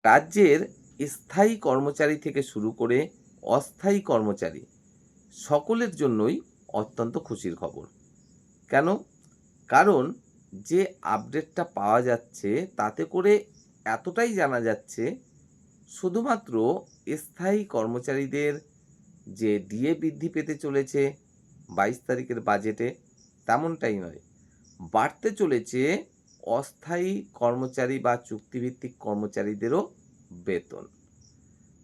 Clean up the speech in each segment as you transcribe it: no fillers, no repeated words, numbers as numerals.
রাজ্যের স্থায়ী কর্মচারী থেকে শুরু করে অস্থায়ী কর্মচারী সকলের জন্যই অত্যন্ত খুশির খবর। কেন? কারণ যে আপডেটটা পাওয়া যাচ্ছে তাতে করে এতটাই জানা যাচ্ছে, শুধুমাত্র স্থায়ী কর্মচারীদের যে ডিএ বৃদ্ধি পেতে চলেছে ২২ তারিখের বাজেটে, তেমনটাই নয়। বাড়তে চলেছে অস্থায়ী কর্মচারী বা চুক্তিভিত্তিক কর্মচারীদেরও বেতন।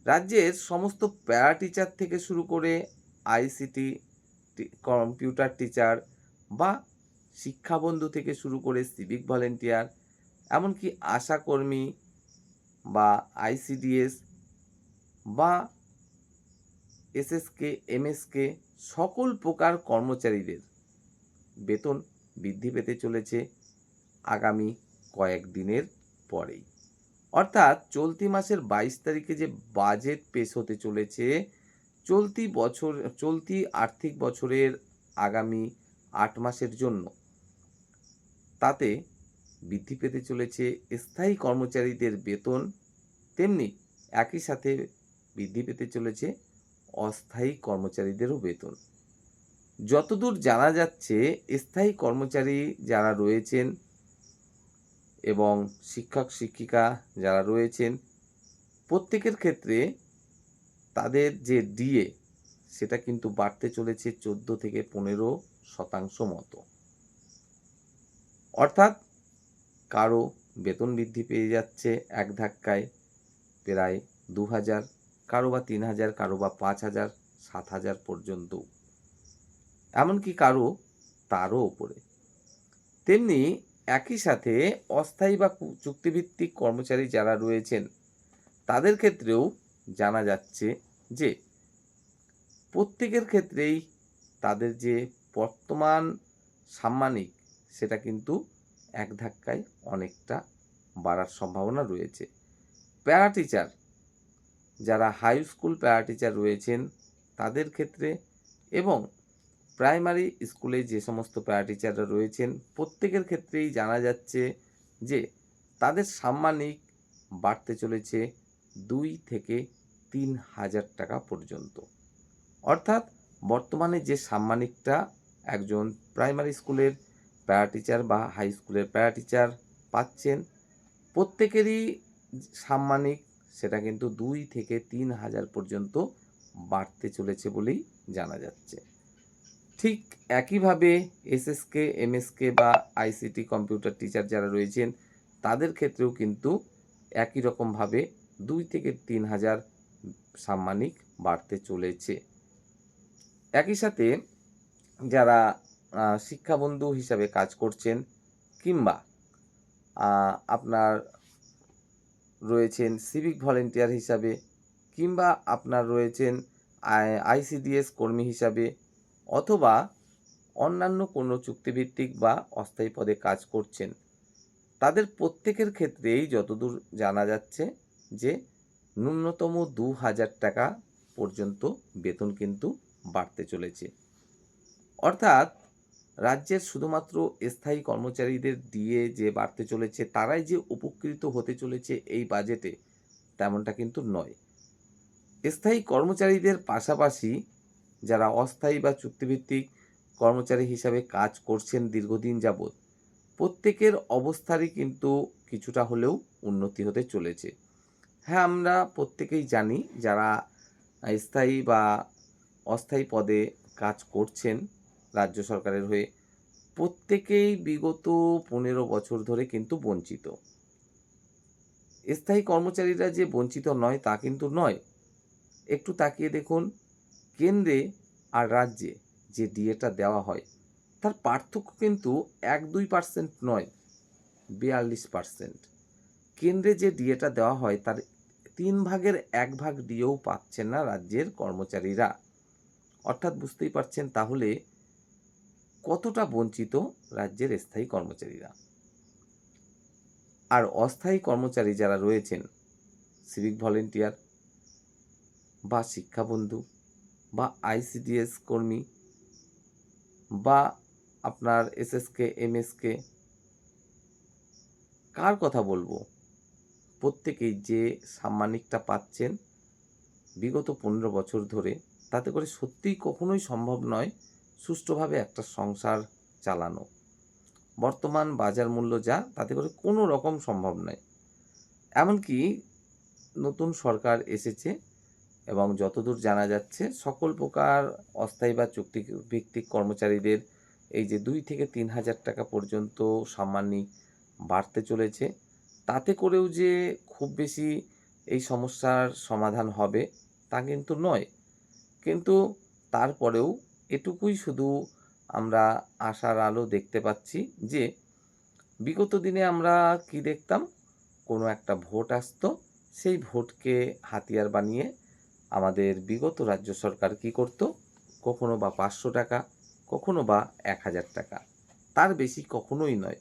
রাজ্যের সমস্ত প্যারা টিচার থেকে শুরু করে আইসিটি, কম্পিউটার টিচার বা শিক্ষাবন্ধু থেকে শুরু করে সিভিক ভলেন্টিয়ার, এমনকি আশাকর্মী বা আইসিডিএস বা এসএসকে, এমএসকে, সকল প্রকার কর্মচারীদের বেতন বৃদ্ধি পেতে চলেছে আগামী কয়েকদিনের পরেই। অর্থাৎ চলতি মাসের ২২ তারিখে যে বাজেট পেশ হতে চলেছে, চলতি আর্থিক বছরের আগামী ৮ মাসের জন্য, তাতে বৃদ্ধি পেতে চলেছে স্থায়ী কর্মচারীদের বেতন, তেমনি একই সাথে বৃদ্ধি পেতে চলেছে অস্থায়ী কর্মচারীদেরও বেতন। যতদূর জানা যাচ্ছে, স্থায়ী কর্মচারী যারা রয়েছেন এবং শিক্ষক শিক্ষিকা যারা রয়েছেন, প্রত্যেকের ক্ষেত্রে তাদের যে ডিএ সেটা কিন্তু বাড়তে চলেছে 14 থেকে 15% মতো। অর্থাৎ কারো বেতন বৃদ্ধি পেয়ে যাচ্ছে এক ধাক্কায় প্রায় ২,০০০, কারো বা ৩,০০০, কারো বা ৫,০০০, ৭,০০০ পর্যন্ত, এমনকি কারো তারও ওপরে। তেমনি একই সাথে অস্থায়ী বা চুক্তিভিত্তিক কর্মচারী যারা রয়েছেন তাদের ক্ষেত্রেও জানা যাচ্ছে যে প্রত্যেকের ক্ষেত্রেই তাদের যে বর্তমান সাম্মানিক সেটা কিন্তু এক ধাক্কায় অনেকটা বাড়ার সম্ভাবনা রয়েছে। প্যারা টিচার, যারা হাই স্কুল প্যারা টিচার রয়েছেন তাদের ক্ষেত্রে এবং প্রাইমারি স্কুলে যে সমস্ত প্যারা টিচাররা রয়েছেন প্রত্যেকের ক্ষেত্রেই জানা যাচ্ছে যে তাদের সাম্মানিক বাড়তে চলেছে ২ থেকে ৩,০০০ টাকা পর্যন্ত। অর্থাৎ বর্তমানে যে সাম্মানিকটা একজন প্রাইমারি স্কুলের প্যারা টিচার বা হাই স্কুলের প্যারা টিচার পাচ্ছেন, প্রত্যেকেরই সাম্মানিক সেটা কিন্তু ২ থেকে ৩,০০০ পর্যন্ত বাড়তে চলেছে বলেই জানা যাচ্ছে। ঠিক একইভাবে এসএসকে, এমএসকে বা আইসিটি কম্পিউটার টিচার যারা রয়েছেন তাদের ক্ষেত্রেও কিন্তু একই রকমভাবে ২ থেকে ৩,০০০ সাম্মানিক বাড়তে চলেছে। একই সাথে যারা শিক্ষাবন্ধু হিসাবে কাজ করছেন কিংবা আপনার রয়েছেন সিভিক ভলেন্টিয়ার হিসাবে কিংবা আপনার রয়েছেন আইসিডিএস কর্মী হিসাবে অথবা অন্যান্য কোনো চুক্তিভিত্তিক বা অস্থায়ী পদে কাজ করছেন, তাদের প্রত্যেকের ক্ষেত্রেই যতদূর জানা যাচ্ছে যে ন্যূনতম ২,০০০ টাকা পর্যন্ত বেতন কিন্তু বাড়তে চলেছে। অর্থাৎ রাজ্যের শুধুমাত্র স্থায়ী কর্মচারীদের দিয়ে যে বাড়তে চলেছে তারাই যে উপকৃত হতে চলেছে এই বাজেটে, তেমনটা কিন্তু নয়। স্থায়ী কর্মচারীদের পাশাপাশি যারা অস্থায়ী বা চুক্তিভিত্তিক কর্মচারী হিসাবে কাজ করছেন দীর্ঘদিন যাবৎ, প্রত্যেকের অবস্থারই কিন্তু কিছুটা হলেও উন্নতি হতে চলেছে। হ্যাঁ, আমরা প্রত্যেকেই জানি যারা স্থায়ী বা অস্থায়ী পদে কাজ করছেন রাজ্য সরকারের হয়ে, প্রত্যেকেই বিগত ১৫ বছর ধরে কিন্তু বঞ্চিত। স্থায়ী কর্মচারীরা যে বঞ্চিত নয় তা কিন্তু নয়। একটু তাকিয়ে দেখুন, কেন্দ্রে আর রাজ্যে যে ডিএটা দেওয়া হয় তার পার্থক্য কিন্তু ১-২% নয়, ৪২%। কেন্দ্রে যে ডিএটা দেওয়া হয় তার ১/৩ ডিএও পাচ্ছেন না রাজ্যের কর্মচারীরা। অর্থাৎ বুঝতেই পারছেন তাহলে কতটা বঞ্চিত রাজ্যের স্থায়ী কর্মচারীরা। আর অস্থায়ী কর্মচারী যারা রয়েছেন, সিভিক ভলেন্টিয়ার বা শিক্ষাবন্ধু বা আইসিডিএস কর্মী বা আপনার এসএসকে, এমএসকে, কার কথা বলবো? প্রত্যেকেই যে সাম্মানিকটা পাচ্ছেন বিগত 15 বছর ধরে, তাতে করে সত্যিই কখনোই সম্ভব নয় সুষ্ঠুভাবে একটা সংসার চালানো। বর্তমান বাজার মূল্য যা, তাতে করে কোনো রকম সম্ভব নয়। এমনকি নতুন সরকার এসেছে এবং যতদূর জানা যাচ্ছে সকল প্রকার অস্থায়ী বা চুক্তিভিত্তিক কর্মচারীদের এই যে 2 থেকে 3,000 টাকা পর্যন্ত সাম্মানিক বাড়তে চলেছে। তাতে করেও যে খুব বেশি এই সমস্যার সমাধান হবে তা কিন্তু নয়। কিন্তু তারপরেও এটুকুই শুধু আমরা আশার আলো দেখতে পাচ্ছি যে বিগত দিনে আমরা কি দেখতাম, কোনো একটা ভোট আসতো, সেই ভোটকে হাতিয়ার বানিয়ে আমাদের বিগত রাজ্য সরকার কি করত, কখনো বা 500 টাকা, কখনো বা 1000 টাকা, তার বেশি কখনোই নয়,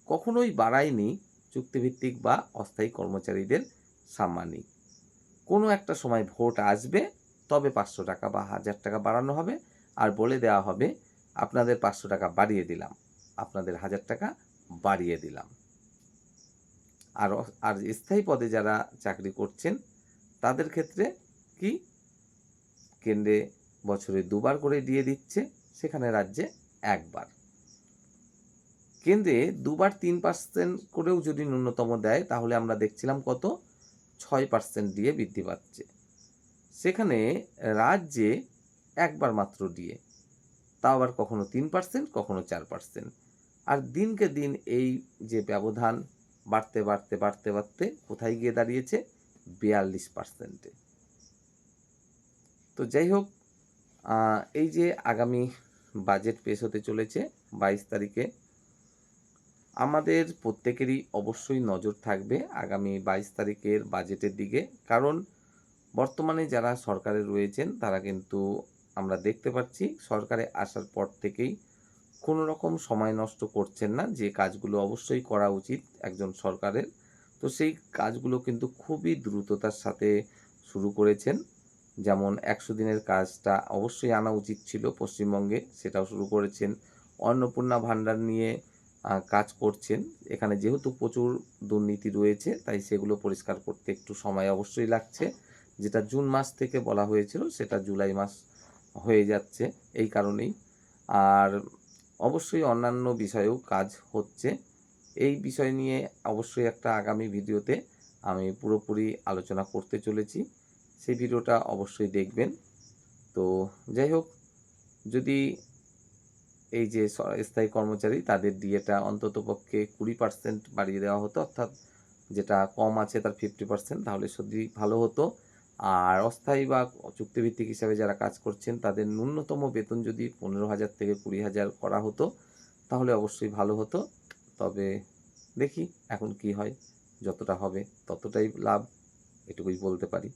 কখনোই বাড়ায়নি চুক্তিভিত্তিক বা অস্থায়ী কর্মচারীদের সাম্মানিক। কোনো একটা সময় ভোট আসবে, তবে 500 টাকা বা 1000 টাকা বাড়ানো হবে, আর বলে দেওয়া হবে আপনাদের 500 টাকা বাড়িয়ে দিলাম, আপনাদের 1000 টাকা বাড়িয়ে দিলাম। আর স্থায়ী পদে যারা চাকরি করছেন তাদের ক্ষেত্রে কি, কেন্দ্রে বছরে 2বার করে দিয়ে দিচ্ছে, সেখানে রাজ্যে 1বার। কেন্দ্রে 2বার 3% করেও যদি ন্যূনতম দেয়, তাহলে আমরা দেখছিলাম কত, 6% দিয়ে বৃদ্ধি পাচ্ছে। সেখানে রাজ্যে 1বার মাত্র দিয়ে, তাও আবার কখনো 3%, কখনো 4%। আর দিনকে দিন এই যে ব্যবধান বাড়তে বাড়তে বাড়তে বাড়তে কোথায় গিয়ে দাঁড়িয়েছে, 42%-এ। তো যাই হোক, এই যে আগামী বাজেট পেশ হতে চলেছে 22 তারিখে, আমাদের প্রত্যেকেরই অবশ্যই নজর থাকবে আগামী 22 তারিখের বাজেটের দিকে। কারণ বর্তমানে যারা সরকারে রয়েছেন তারা কিন্তু আমরা দেখতে পাচ্ছি সরকারে আসার পর থেকেই কোনো রকম সময় নষ্ট করছেন না, যে কাজগুলো অবশ্যই করা উচিত একজন সরকারের। তো সেই কাজগুলো কিন্তু খুবই দ্রুততার সাথে শুরু করেছেন। যেমন 100 দিনের কাজটা অবশ্যই আনা উচিত ছিল পশ্চিমবঙ্গে, সেটাও শুরু করেছেন। অন্নপূর্ণা ভাণ্ডার নিয়ে কাজ করছেন। এখানে যেহেতু প্রচুর দুর্নীতি রয়েছে, তাই সেগুলো পরিষ্কার করতে একটু সময় অবশ্যই লাগছে। যেটা জুন মাস থেকে বলা হয়েছিল, সেটা জুলাই মাস হয়ে যাচ্ছে এই কারণেই। আর অবশ্যই অন্যান্য বিষয়েও কাজ হচ্ছে। এই বিষয় নিয়ে অবশ্যই একটা আগামী ভিডিওতে আমি পুরোপুরি আলোচনা করতে চলেছি, সেই ভিডিওটা অবশ্যই দেখবেন। তো যাই হোক, যদি এই যে স্থায়ী কর্মচারী তাদের ডিএটা অন্ততপক্ষে 20% বাড়িয়ে দেওয়া হতো, অর্থাৎ যেটা কম আছে তার 50%, তাহলে সত্যিই ভালো হতো। আর অস্থায়ী বা চুক্তিভিত্তিক হিসাবে যারা কাজ করছেন তাদের ন্যূনতম বেতন যদি 15,000 থেকে 20,000 করা হতো, তাহলে অবশ্যই ভালো হতো। তবে দেখি এখন কি হয়, যতটা হবে ততটাই লাভ, এটুকুই বলতে পারি।